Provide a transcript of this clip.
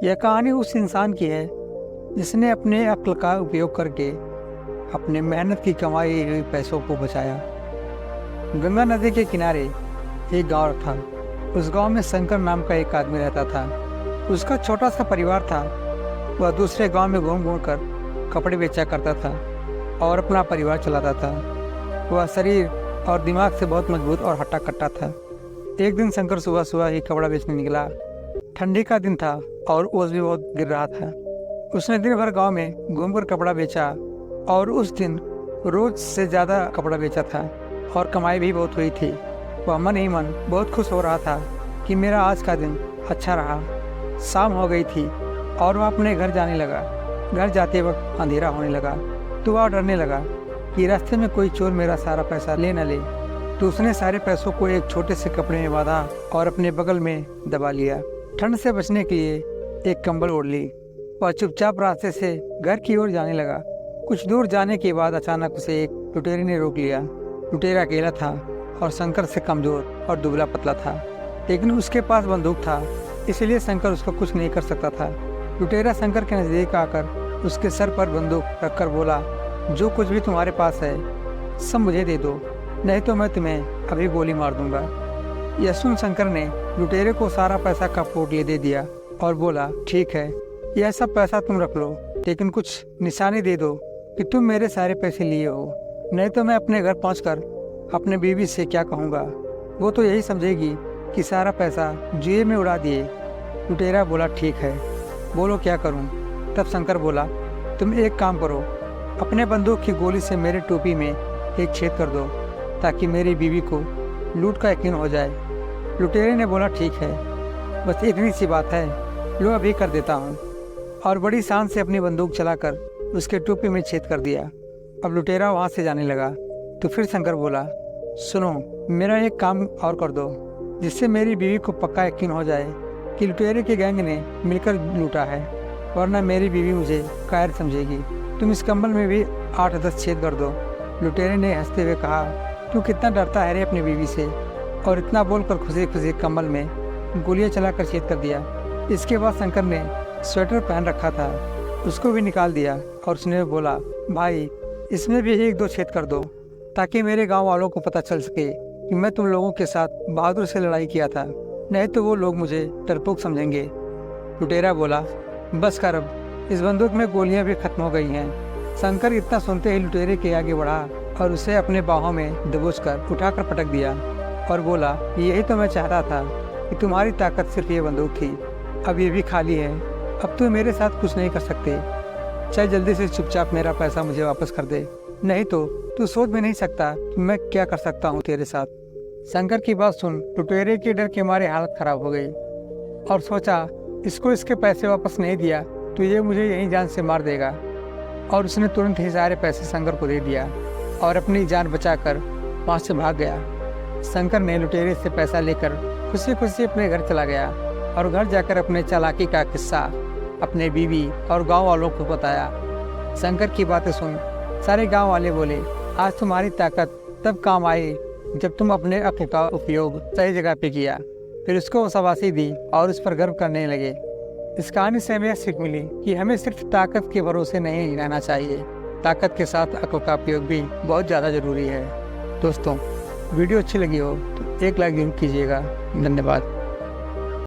यह कहानी उस इंसान की है जिसने अपने अक्ल का उपयोग करके अपने मेहनत की कमाई हुई पैसों को बचाया। गंगा नदी के किनारे एक गांव था। उस गांव में शंकर नाम का एक आदमी रहता था। उसका छोटा सा परिवार था। वह दूसरे गांव में घूम घूम कर कपड़े बेचा करता था और अपना परिवार चलाता था। वह शरीर और दिमाग से बहुत मजबूत और हट्टा कट्टा था। एक दिन शंकर सुबह सुबह ही कपड़ा बेचने निकला। ठंडी का दिन था और ओस भी बहुत गिर रहा था। उसने दिन भर गांव में घूमकर कपड़ा बेचा और उस दिन रोज से ज़्यादा कपड़ा बेचा था और कमाई भी बहुत हुई थी। वह मन ही मन बहुत खुश हो रहा था कि मेरा आज का दिन अच्छा रहा। शाम हो गई थी और वह अपने घर जाने लगा। घर जाते वक्त अंधेरा होने लगा तो वह डरने लगा कि रास्ते में कोई चोर मेरा सारा पैसा ले न ले। तो उसने सारे पैसों को एक छोटे से कपड़े में बांधा और अपने बगल में दबा लिया। ठंड से बचने के लिए एक कंबल ओढ़ ली। वह चुपचाप रास्ते से घर की ओर जाने लगा। कुछ दूर जाने के बाद अचानक उसे एक लुटेरे ने रोक लिया। लुटेरा अकेला था और शंकर से कमजोर और दुबला पतला था, लेकिन उसके पास बंदूक था, इसलिए शंकर उसको कुछ नहीं कर सकता था। लुटेरा शंकर के नजदीक आकर उसके सर पर बंदूक रखकर बोला, जो कुछ भी तुम्हारे पास है सब मुझे दे दो, नहीं तो मैं तुम्हें अभी गोली मार दूंगा। यह सुन शंकर ने लुटेरे को सारा पैसा का पोटली दे दिया और बोला, ठीक है, यह सब पैसा तुम रख लो, लेकिन कुछ निशानी दे दो कि तुम मेरे सारे पैसे लिए हो, नहीं तो मैं अपने घर पहुंचकर अपने बीवी से क्या कहूँगा। वो तो यही समझेगी कि सारा पैसा जुए में उड़ा दिए। लुटेरा बोला, ठीक है, बोलो क्या करूँ। तब शंकर बोला, तुम एक काम करो, अपने बंदूक की गोली से मेरे टोपी में एक छेद कर दो ताकि मेरी बीवी को लूट का यकीन हो जाए। लुटेरे ने बोला, ठीक है, बस इतनी सी बात है, लो अभी कर देता हूँ। और बड़ी शान से अपनी बंदूक चलाकर उसके टोपी में छेद कर दिया। अब लुटेरा वहाँ से जाने लगा तो फिर शंकर बोला, सुनो, मेरा एक काम और कर दो जिससे मेरी बीवी को पक्का यकीन हो जाए कि लुटेरे के गैंग ने मिलकर लूटा है, वरना मेरी बीवी मुझे कायर समझेगी। तुम इस कंबल में भी 8-10 छेद कर दो। लुटेरे ने हंसते हुए कहा, तू कितना डरता है रे अपनी बीवी से। और इतना बोलकर खुशी खुशी कंबल में गोलियां चलाकर छेद कर दिया। इसके बाद शंकर ने स्वेटर पहन रखा था, उसको भी निकाल दिया और उसने बोला, भाई इसमें भी 1-2 छेद कर दो ताकि मेरे गाँव वालों को पता चल सके कि मैं तुम लोगों के साथ बहादुर से लड़ाई किया था, नहीं तो वो लोग मुझे डरपोक समझेंगे। लुटेरा बोला, बस कर, अब इस बंदूक में गोलियां भी खत्म हो गई हैं। शंकर इतना सुनते ही लुटेरे के आगे बढ़ा और उसे अपने बाहों में दबोचकर उठाकर पटक दिया और बोला, यही तो मैं चाहता था कि तुम्हारी ताकत सिर्फ ये बंदूक थी, अब ये भी खाली है, अब तुम मेरे साथ कुछ नहीं कर सकते। चल जल्दी से चुपचाप मेरा पैसा मुझे वापस कर दे, नहीं तो तू सोच भी नहीं सकता कि मैं क्या कर सकता हूँ तेरे साथ। शंकर की बात सुन लुटेरे के डर के मारे हालत खराब हो गई और सोचा, इसको इसके पैसे वापस नहीं दिया तो ये मुझे यहीं जान से मार देगा। और उसने तुरंत ही सारे पैसे शंकर को दे दिया और अपनी जान बचाकर वहाँ से भाग गया। शंकर ने लुटेरे से पैसा लेकर खुशी खुशी अपने घर चला गया और घर जाकर अपने चालाकी का किस्सा अपने बीवी और गांव वालों को बताया। शंकर की बातें सुन सारे गांव वाले बोले, आज तुम्हारी ताकत तब काम आई जब तुम अपने अक्ल का उपयोग सही जगह पे किया। फिर उसको शाबाशी दी और उस पर गर्व करने लगे। इस कहानी से हमें यह सीख मिली कि हमें सिर्फ ताकत के भरोसे नहीं रहना चाहिए, ताकत के साथ अक्ल का उपयोग भी बहुत ज़्यादा ज़रूरी है। दोस्तों, वीडियो अच्छी लगी हो तो एक लाइक जरूर कीजिएगा। धन्यवाद।